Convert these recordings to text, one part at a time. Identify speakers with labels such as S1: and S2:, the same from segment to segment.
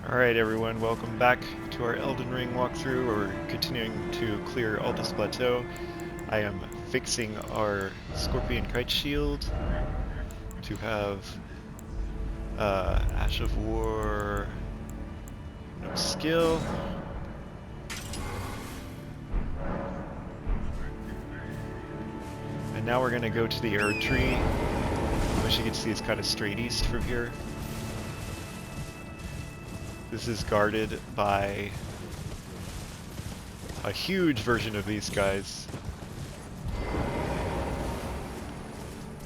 S1: Alright everyone, welcome back to our Elden Ring walkthrough. We're continuing to clear Altus Plateau. I am fixing our Scorpion Kite Shield to have Ash of War, no skill. And now we're going to go to the Erd Tree, which you can see is kind of straight east from here. This is guarded by a huge version of these guys.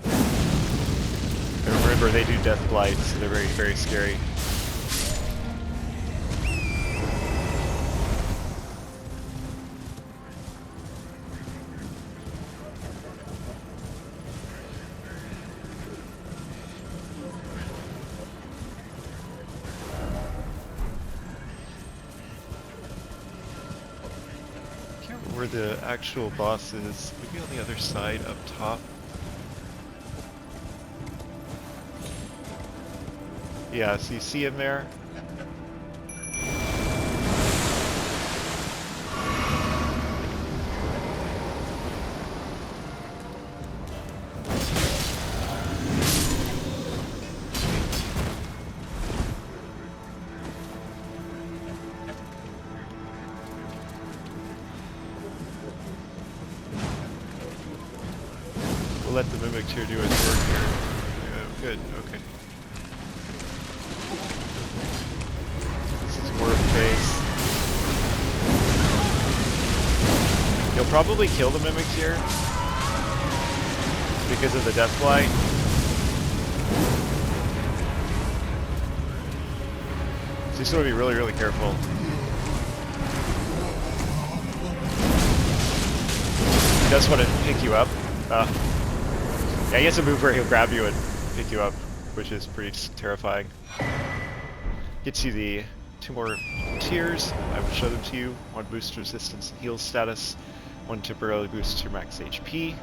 S1: And remember, they do death blight, so they're very, very scary. Where the actual boss is, maybe on the other side up top. Yeah, so you see him there? We'll let the Mimic here do its work here. Yeah, good, okay. This is Warp Face. You'll probably kill the Mimics here because of the Death Blight. So you just want to be really, really careful. He does want to pick you up. Yeah, he has a move where he'll grab you and pick you up, which is pretty terrifying. Gets you the 2 more tiers. I will show them to you. 1 boosts resistance and heal status. 1 temporarily boosts your max HP.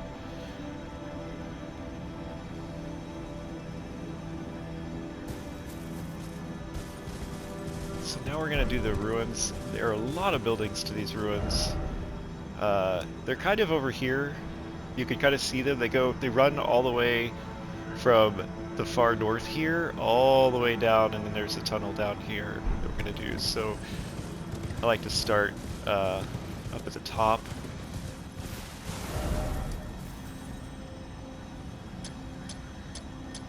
S1: So now we're going to do the ruins. There are a lot of buildings to these ruins. They're kind of over here. You can kind of see them. They run all the way from the far north here, all the way down, and then there's a tunnel down here that we're gonna do. So I like to start up at the top.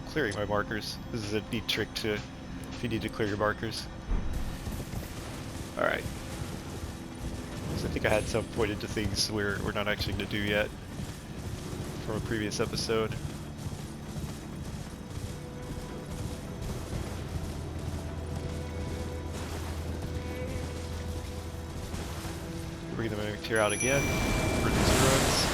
S1: Clearing my markers. This is a neat trick to, if you need to clear your markers. Alright. So I think I had some pointed to things we're not actually gonna do yet from a previous episode. Bring the Mimic Tier out again for these ruins.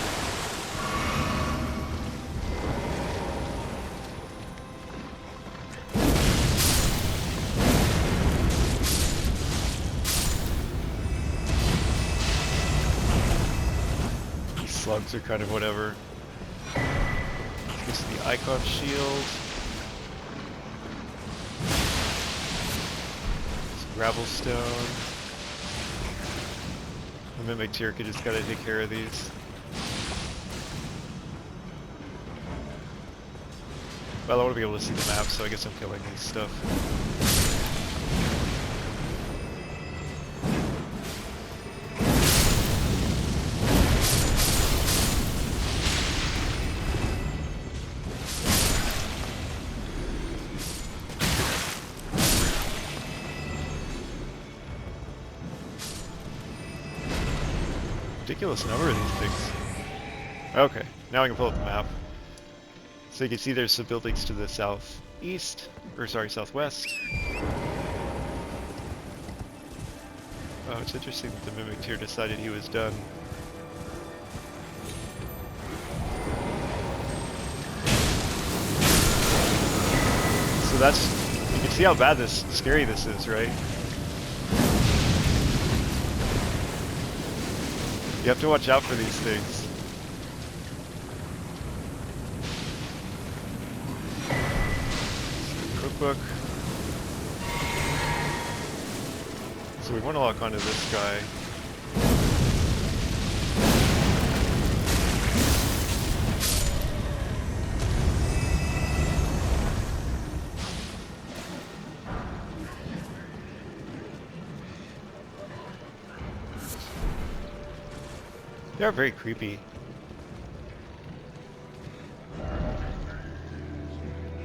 S1: These slugs are kind of whatever. This is the Icon Shield. Some gravel stone. The Mimic Tier could just gotta take care of these. Well, I want to be able to see the map, so I guess I'm killing these stuff. Ridiculous number of these things. Okay, now I can pull up the map. So you can see there's some buildings to the southeast, or sorry, southwest. Oh, it's interesting that the Mimic Tier decided he was done. So that's, you can see how bad scary this is, right? You have to watch out for these things. Cookbook. So we want to lock onto this guy. They are very creepy.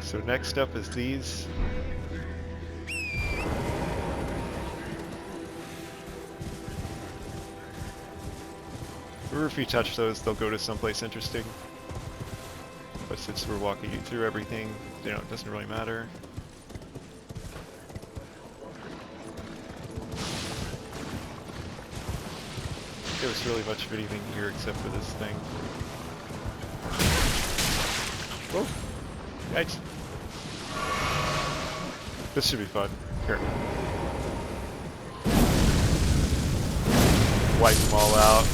S1: So next up is these. Or if you touch those, they'll go to someplace interesting. But since we're walking you through everything, you know, it doesn't really matter. There was really much of anything here except for this thing. Oh! Yikes. This should be fun. Here. Wipe them all out.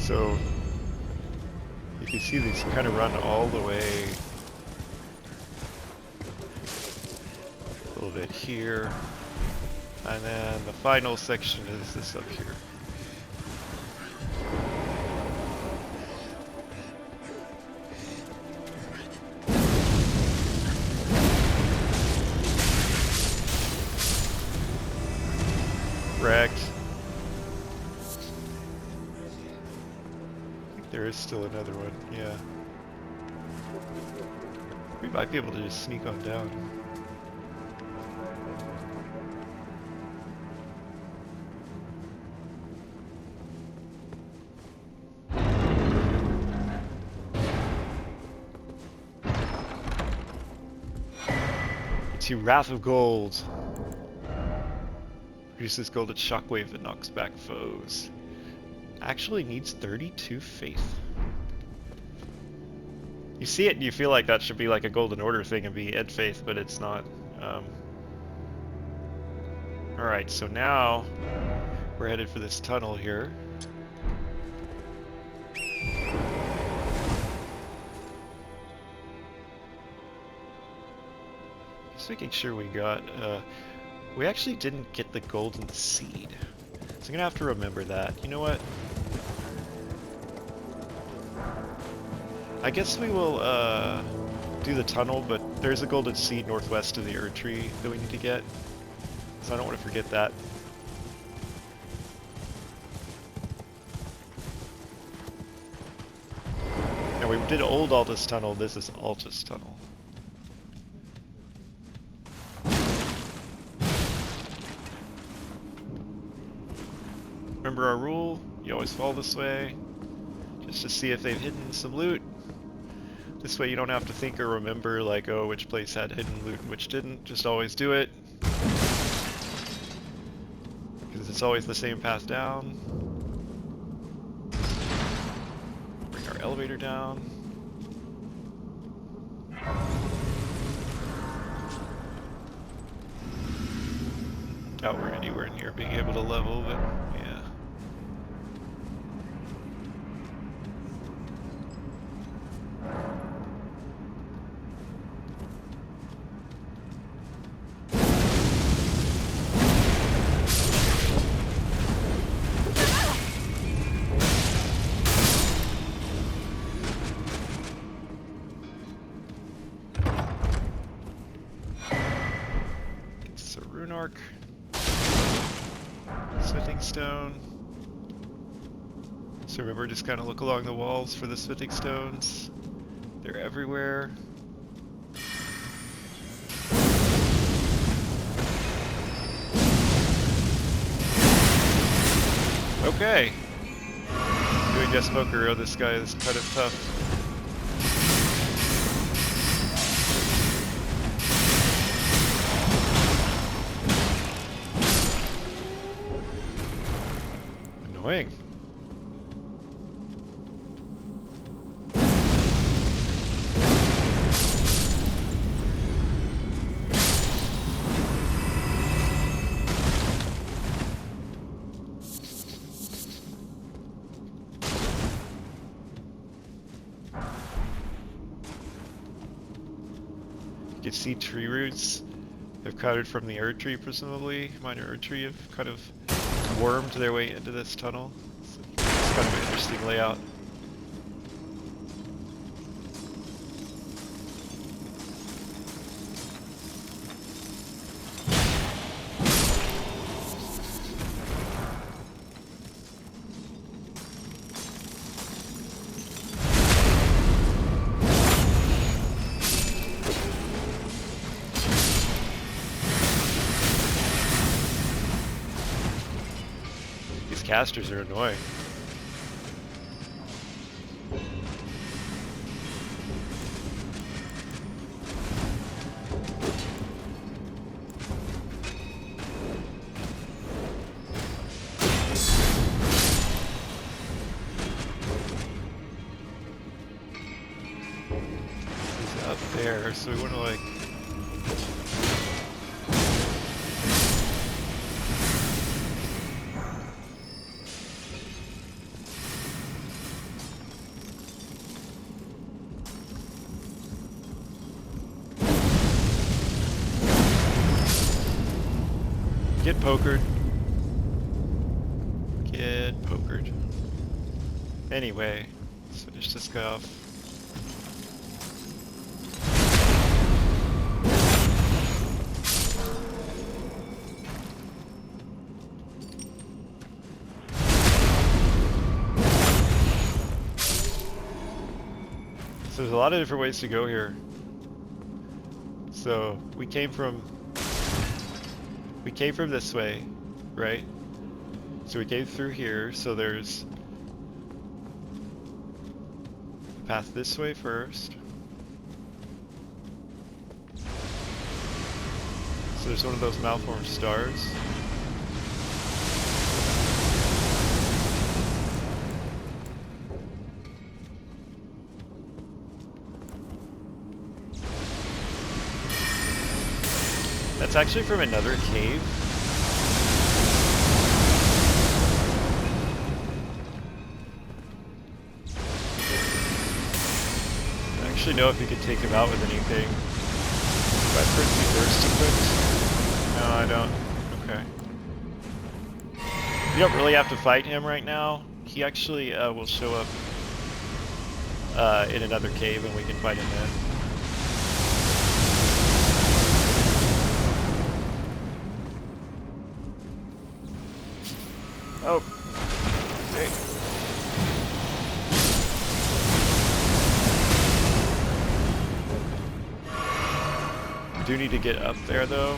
S1: So, if you see these kind of run all the way a little bit here, and then the final section is this up here. Wrecked. There is still another one, yeah. We might be able to just sneak on down. To Wrath of Gold. Produces golden shockwave that knocks back foes. Actually needs 32 faith. You see it and you feel like that should be like a golden order thing and be end faith, but it's not. Alright, so now we're headed for this tunnel here. Just making sure we got, we actually didn't get the golden seed. So I'm gonna have to remember that. You know what? I guess we will do the tunnel, but there's a golden seed northwest of the Erd tree that we need to get. So I don't want to forget that. And we did old Altus tunnel, this is Altus tunnel. Remember our rule, you always fall this way, just to see if they've hidden some loot. This way you don't have to think or remember like, oh, which place had hidden loot and which didn't. Just always do it. Because it's always the same path down. Bring our elevator down. Doubt we're anywhere near being able to level, but yeah. It's a rune arc. Smithing stone. So remember, just kind of look along the walls for the smithing stones. They're everywhere. Okay. Doing guest poker. Oh, this guy is kind of tough. You can see tree roots have crowded from the Erd tree, presumably. Minor Erd tree have kind of wormed their way into this tunnel. So it's kind of an interesting layout. Casters are annoying. He's up there, so we want to like... Get pokered. Get pokered. Anyway, let's finish this guy off. So there's a lot of different ways to go here. So we came from this way, right? So we came through here, so there's a path this way first. So there's one of those malformed stars. That's actually from another cave. I don't actually know if you could take him out with anything. Do I first thirst equipped? No, I don't. Okay. You don't really have to fight him right now. He actually will show up in another cave and we can fight him then. Oh, okay. I do need to get up there though.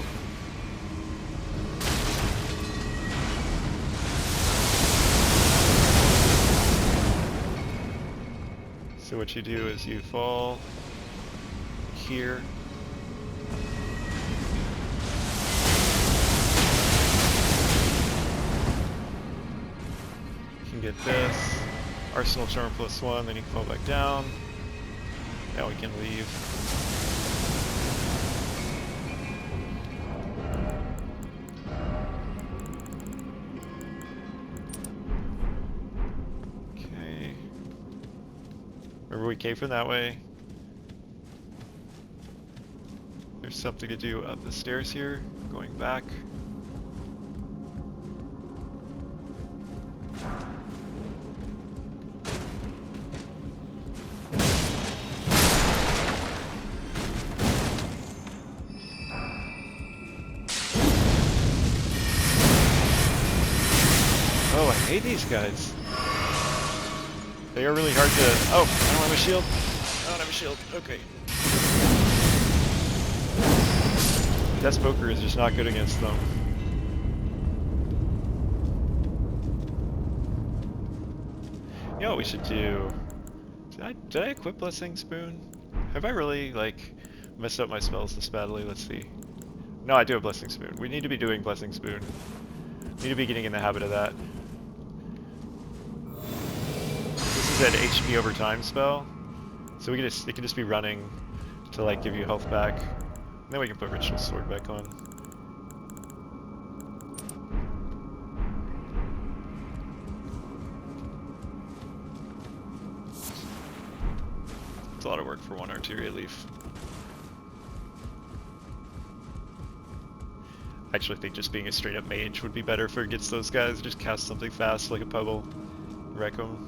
S1: So what you do is you fall here. Get this Arsenal Charm +1, then you can fall back down. Now we can leave. Okay. Remember we came from that way. There's something to do up the stairs here, going back. Oh, I hate these guys. They are really hard to... Oh, I don't have a shield. I don't have a shield. Okay. Death Poker is just not good against them. You know what we should do? Did I equip Blessing Spoon? Have I really, like, messed up my spells this badly? Let's see. No, I do have Blessing Spoon. We need to be doing Blessing Spoon. We need to be getting in the habit of that. This is an HP over time spell, so it can just be running to like give you health back. And then we can put Ritual Sword back on. It's a lot of work for one Arteria Leaf. Actually, I think just being a straight up mage would be better for against those guys. Just cast something fast like a pebble, wreck them.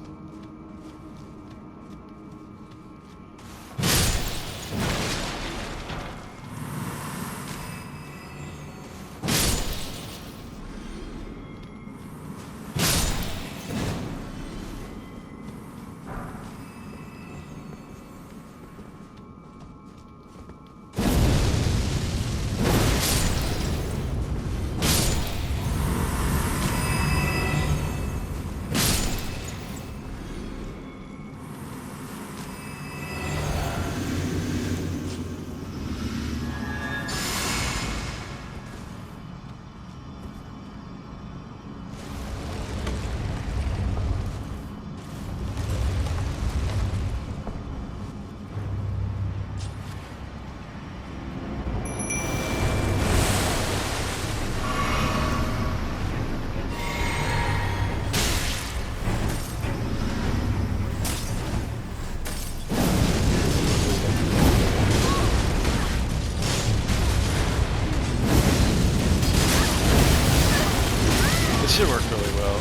S1: This should work really well.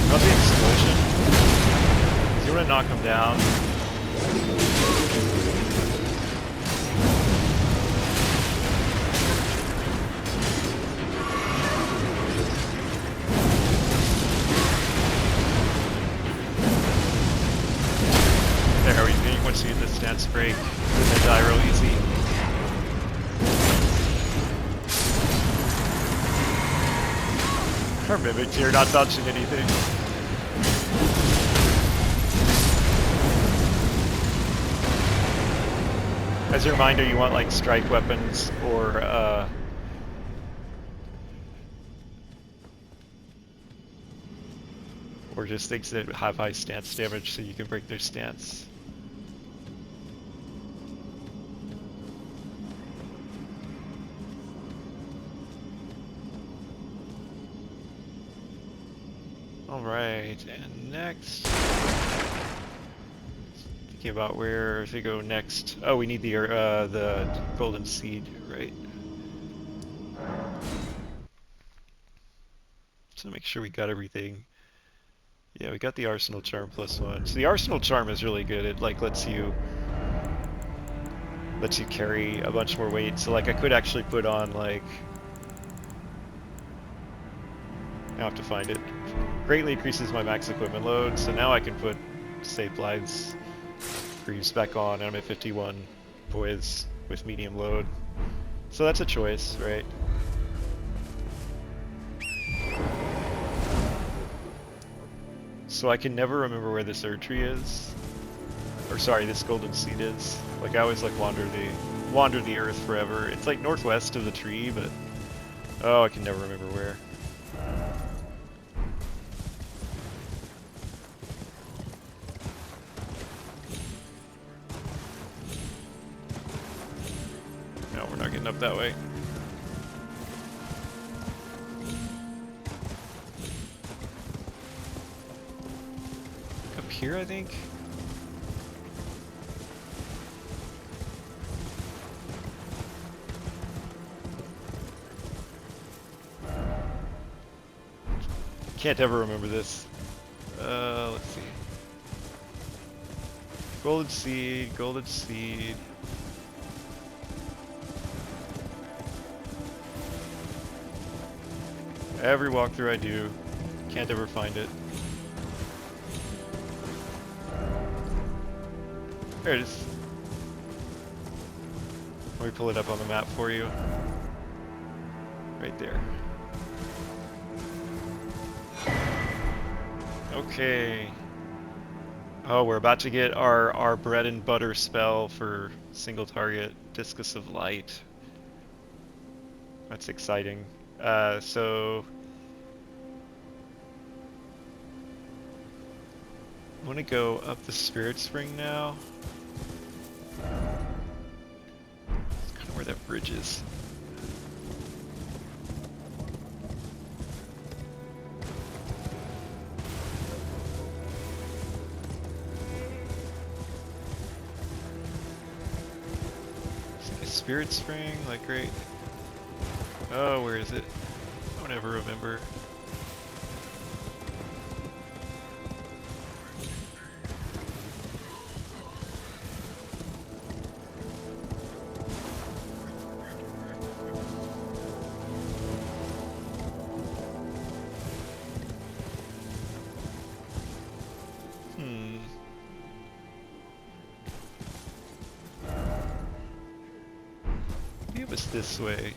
S1: About the explosion. You want to knock him down. Once you get the stance break, they die real easy. Our mimic here not dodging anything. As a reminder, you want like strike weapons or just things that have high stance damage so you can break their stance. Alright, and next... Thinking about where to go next. Oh, we need the golden seed, right? So make sure we got everything. Yeah, we got the Arsenal Charm +1. So the Arsenal Charm is really good. It like lets you carry a bunch more weight. So like I could actually put on like... I have to find it. Greatly increases my max equipment load, so now I can put save blinds greaves back on, and I'm at 51 poise with medium load. So that's a choice, right? So I can never remember where this Erd tree is. Or sorry, this golden seed is. Like I always like wander the earth forever. It's like northwest of the tree, but oh, I can never remember where. No, we're not getting up that way. Up here, I think? Can't ever remember this. Let's see. Golden seed, golden seed. Every walkthrough I do, can't ever find it. There it is. Let me pull it up on the map for you. Right there. Okay. Oh, we're about to get our bread and butter spell for single target Discus of Light. That's exciting. So I want to go up the Spirit Spring now. It's kind of where that bridge is. spirit spring, like right... Oh, where is it? I don't ever remember. Maybe it was this way.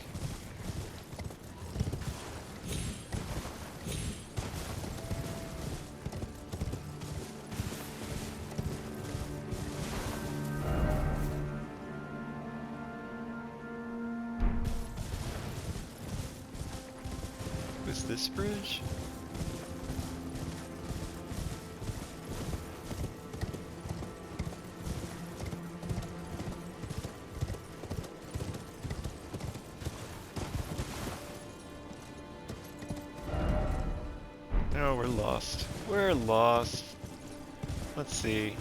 S1: Was this bridge? No, we're lost. We're lost. Let's see.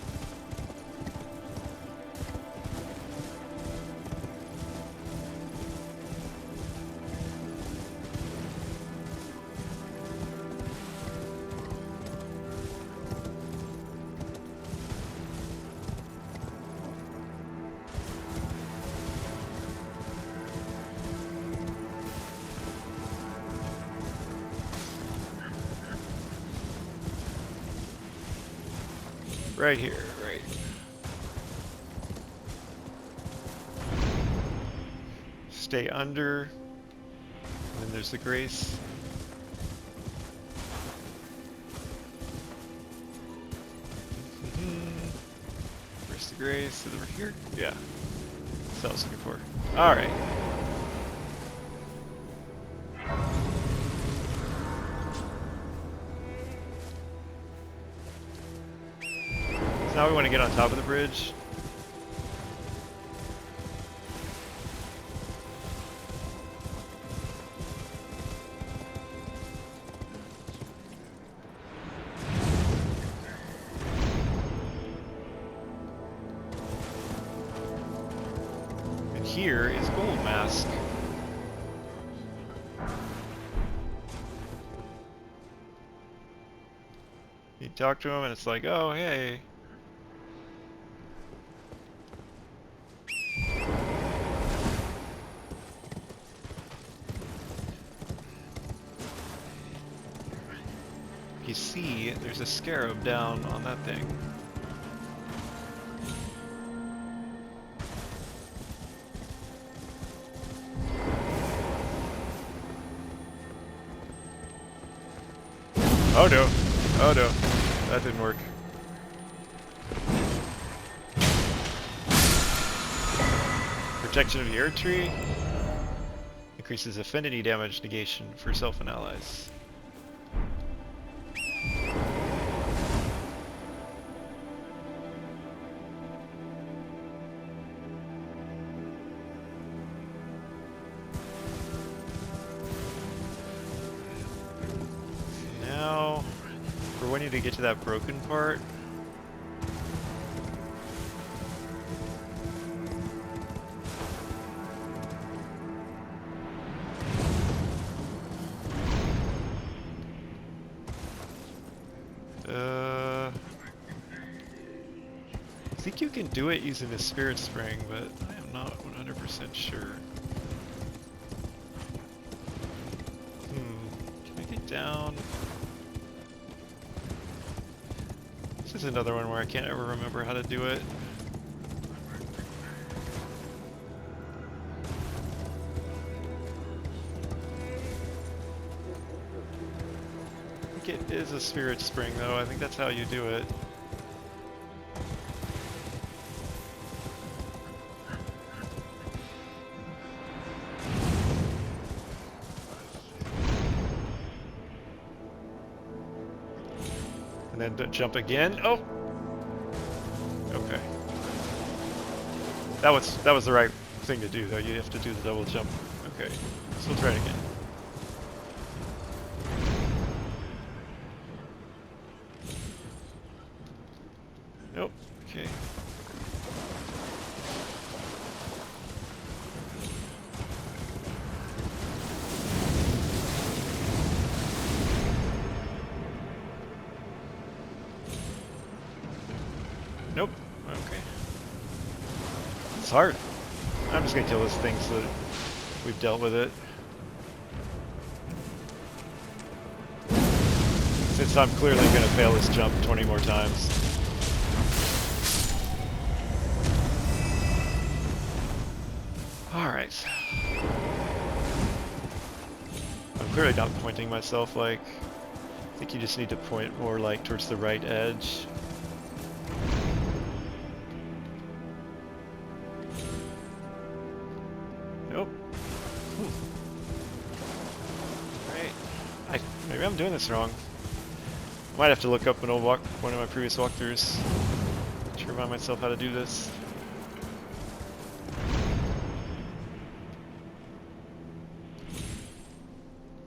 S1: Right here, right. Stay under. And then there's the grace. Where's the grace? Is it over here? Yeah. That's what I was looking for. Alright. Now we want to get on top of the bridge. And here is Gold Mask. You talk to him and it's like, oh hey. You see, there's a scarab down on that thing. Oh no! Oh no! That didn't work. Protection of the Earth Tree increases affinity damage negation for self and allies. To get to that broken part. I think you can do it using the spirit spring, but I am not 100% sure. Can I get down? This is another one where I can't ever remember how to do it. I think it is a spirit spring though, I think that's how you do it. And then jump again. Oh! Okay. That was the right thing to do though. You have to do the double jump. Okay. So we'll try it again. Nope. Okay. It's hard. I'm just gonna kill this thing so that we've dealt with it. Since I'm clearly gonna fail this jump 20 more times. Alright. I'm clearly not pointing myself like... I think you just need to point more like towards the right edge. Nope. Alright. Maybe I'm doing this wrong. Might have to look up one of my previous walkthroughs to remind myself how to do this.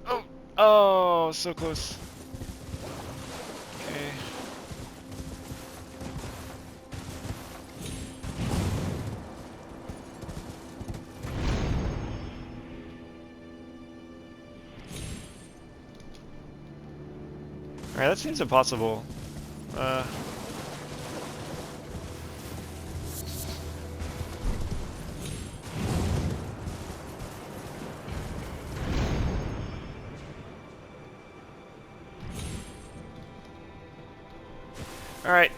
S1: Oh! Oh, so close. Okay. Alright, that seems impossible. Alright.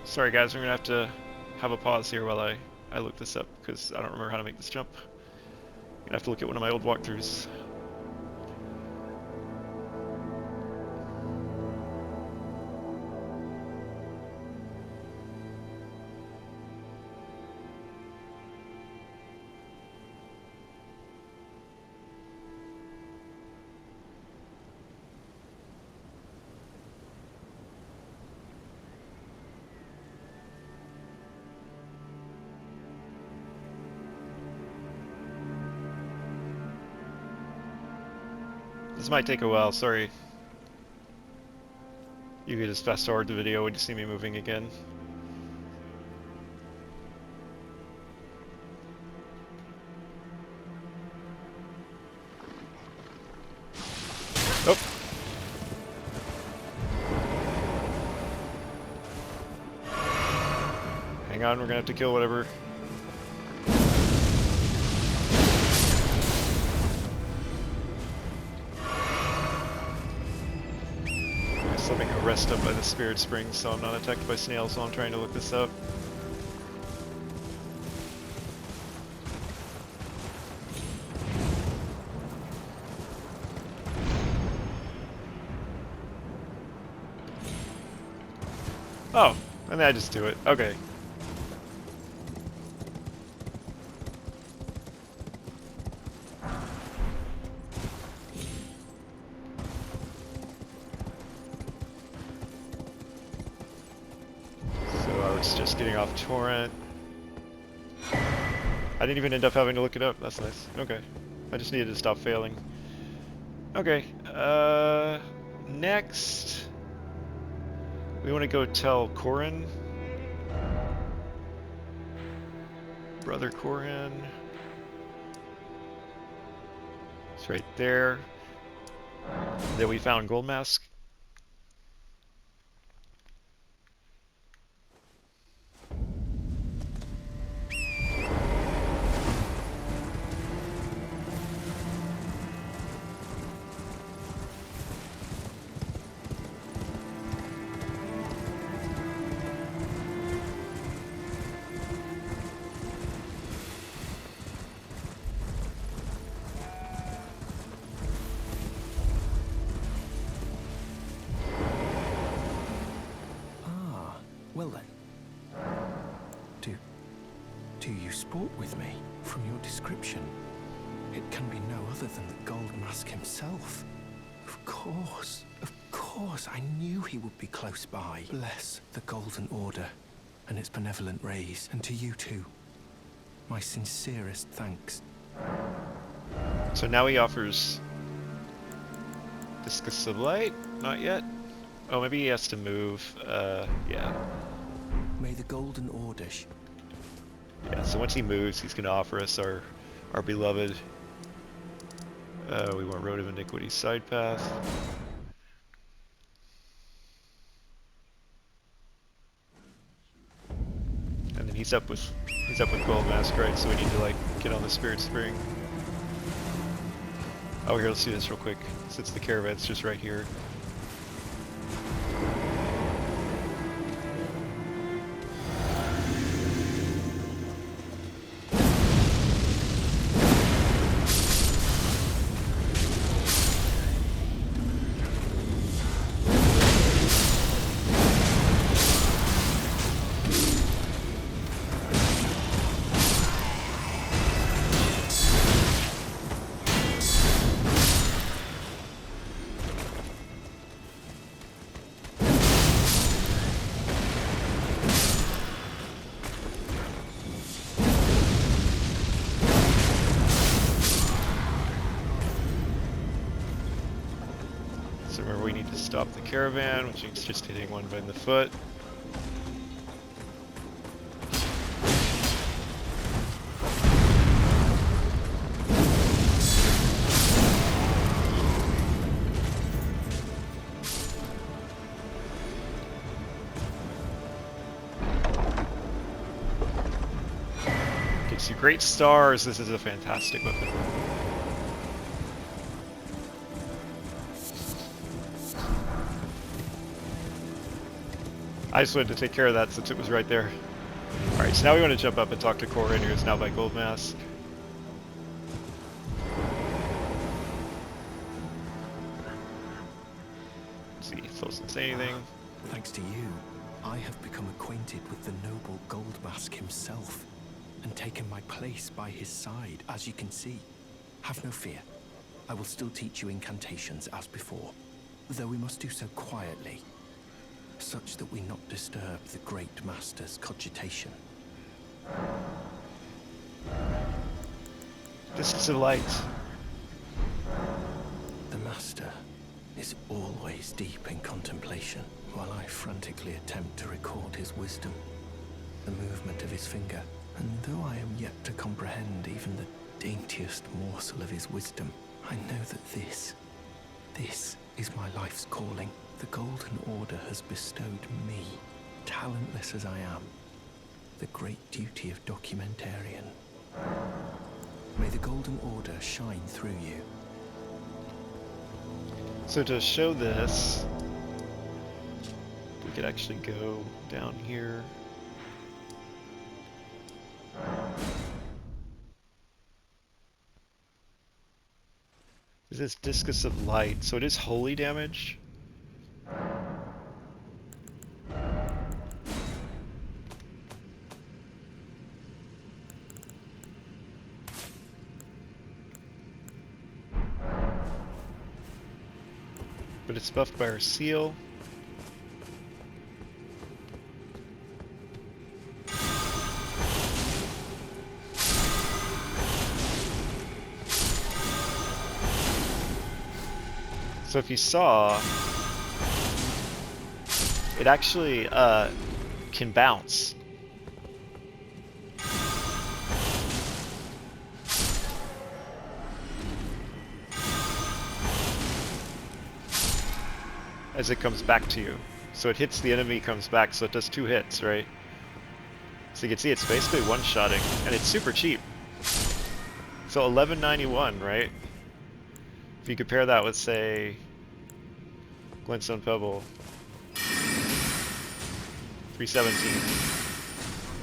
S1: Sorry guys, we're gonna have a pause here while I look this up, because I don't remember how to make this jump. I'm gonna have to look at one of my old walkthroughs. This might take a while, sorry. You could just fast forward the video when you see me moving again. Oh! Hang on, we're gonna have to kill whatever. Still being arrested by the spirit springs, so I'm not attacked by snails while I'm trying to look this up. Oh, and then I just do it. Okay. Just getting off torrent. I didn't even end up having to look it up. That's nice. Okay. I just needed to stop failing. Okay. Next, we want to go tell Corin. Brother Corin. It's right there. That we found Gold Mask.
S2: Well then, do you sport with me? From your description, it can be no other than the Gold Mask himself. Of course, I knew he would be close by. Bless the Golden Order and its benevolent rays, and to you too, my sincerest thanks.
S1: So now he offers Discus of Light? Not yet? Oh, maybe he has to move. Yeah.
S2: May the Golden Order
S1: Yeah, so once he moves, he's going to offer us our beloved... we want Road of Iniquity side path. And then he's he's up with Gold Mask, right? So we need to like get on the Spirit Spring. Oh, here, let's do this real quick, since the caravan's just right here. So remember, we need to stop the caravan, which is just hitting one in the foot. Gives you great stars. This is a fantastic weapon. I just wanted to take care of that since it was right there. Alright, so now we want to jump up and talk to Corin, who is now by Gold Mask. Let's see if he doesn't say anything.
S2: Thanks to you, I have become acquainted with the noble Gold Mask himself, and taken my place by his side, as you can see. Have no fear. I will still teach you incantations as before, though we must do so quietly, such that we not disturb the great master's cogitation.
S1: This is a light.
S2: The master is always deep in contemplation, while I frantically attempt to record his wisdom, the movement of his finger. And though I am yet to comprehend even the daintiest morsel of his wisdom, I know that this is my life's calling. The Golden Order has bestowed me, talentless as I am, the great duty of documentarian. May the Golden Order shine through you.
S1: So to show this, we could actually go down here. This is Discus of Light, so it is holy damage. But it's buffed by our seal. So if you saw, it actually can bounce. As it comes back to you. So it hits the enemy, comes back, so it does 2 hits, right? So you can see it's basically one-shotting, and it's super cheap. So 1191, right? If you compare that with, say, Glintstone Pebble, 317.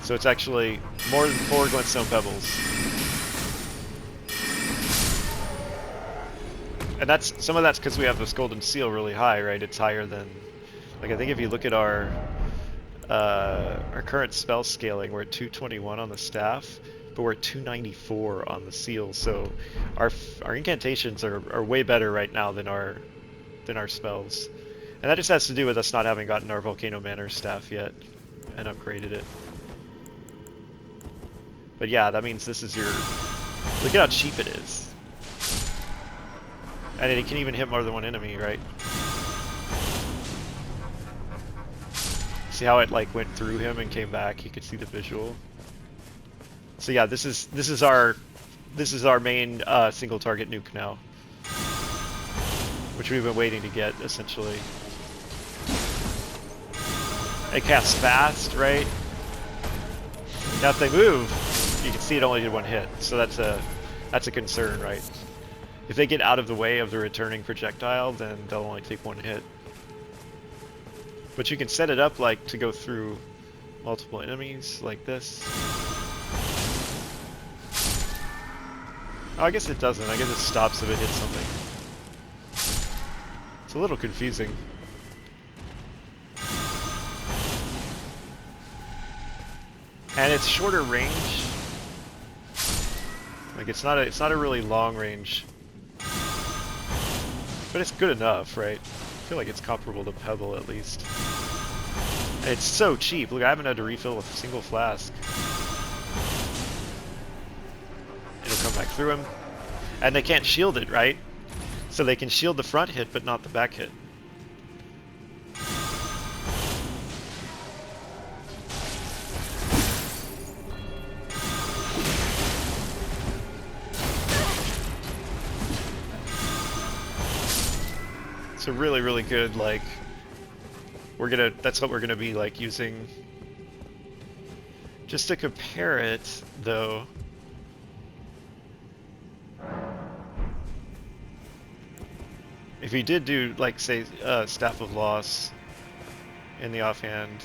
S1: So it's actually more than 4 Glintstone Pebbles. And that's, some of that's because we have this Golden Seal really high, right? It's higher than, like, I think if you look at our current spell scaling, we're at 221 on the staff, but we're at 294 on the seal. So our incantations are way better right now than our spells, and that just has to do with us not having gotten our Volcano Manor staff yet and upgraded it. But yeah, that means this is your. Look at how cheap it is, and it can even hit more than one enemy, right? See how it like went through him and came back? You could see the visual. So yeah, this is our main single target nuke now, which we've been waiting to get essentially. It casts fast, right? Now if they move, you can see it only did one hit, so that's a concern, right? If they get out of the way of the returning projectile, then they'll only take one hit. But you can set it up like to go through multiple enemies like this. Oh, I guess it doesn't. I guess it stops if it hits something. It's a little confusing. And it's shorter range. Like it's not a really long range. But it's good enough, right? I feel like it's comparable to Pebble at least. And it's so cheap. Look, I haven't had to refill with a single flask. It'll come back through him. And they can't shield it, right? So they can shield the front hit, but not the back hit. It's a really, really good, like, that's what we're gonna be, like, using. Just to compare it, though. If you did do, like, say, Staff of Loss in the offhand.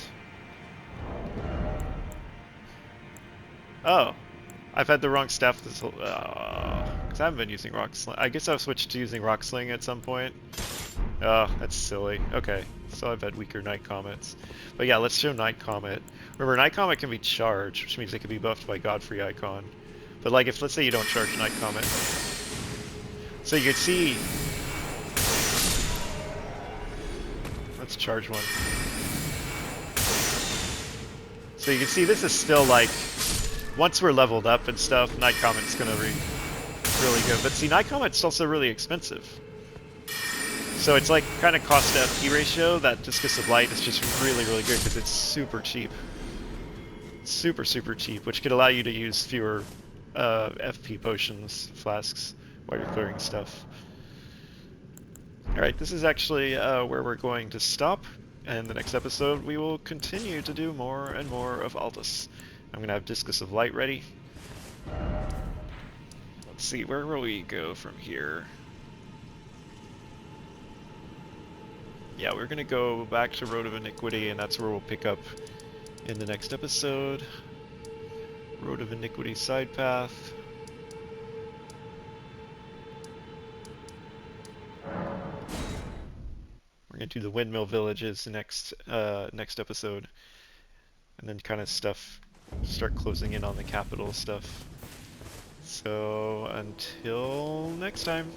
S1: Oh, I've had the wrong staff this whole, because I haven't been using Rock Sling. I guess I've switched to using Rock Sling at some point. Oh, that's silly. Okay, so I've had weaker Night Comets. But yeah, let's show Night Comet. Remember, Night Comet can be charged, which means it can be buffed by Godfrey Icon. But like, if let's say you don't charge Night Comet. So you can see... Let's charge one. So you can see this is still like... Once we're leveled up and stuff, Night Comet's gonna be really good. But see, Night Comet's also really expensive. So it's like kind of cost to FP ratio. That Discus of Light is just really, really good because it's super cheap. Super, super cheap, which could allow you to use fewer FP potions, flasks, while you're clearing stuff. Alright, this is actually where we're going to stop. And the next episode, we will continue to do more and more of Altus. I'm going to have Discus of Light ready. Let's see, where will we go from here? Yeah, we're going to go back to Road of Iniquity, and that's where we'll pick up in the next episode. Road of Iniquity side path. We're going to do the Windmill Villages next episode. And then kind of start closing in on the capital stuff. So, until next time.